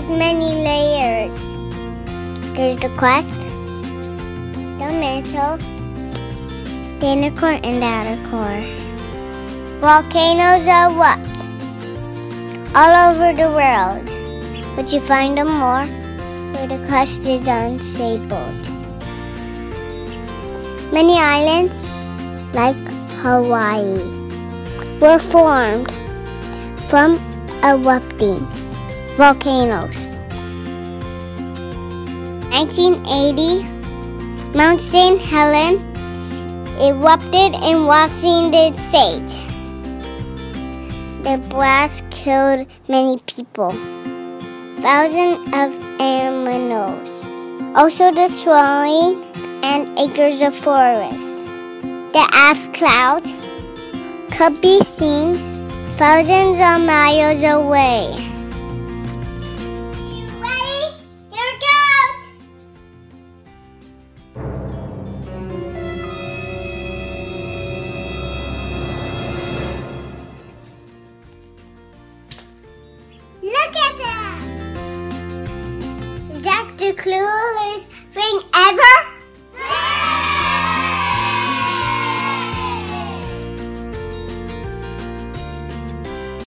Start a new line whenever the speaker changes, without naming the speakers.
has many layers. There's the crust, the mantle, the inner core, and the outer core. Volcanoes erupt all over the world, but you find them more where the crust is unstable. Many islands, like Hawaii, were formed from erupting volcanoes. 1980, Mount St. Helens erupted in Washington State. The blast killed many people, thousands of animals, also destroying acres of forest. The ash cloud could be seen thousands of miles away. You ready? Here it goes! Look at that! Is that the coolest thing ever?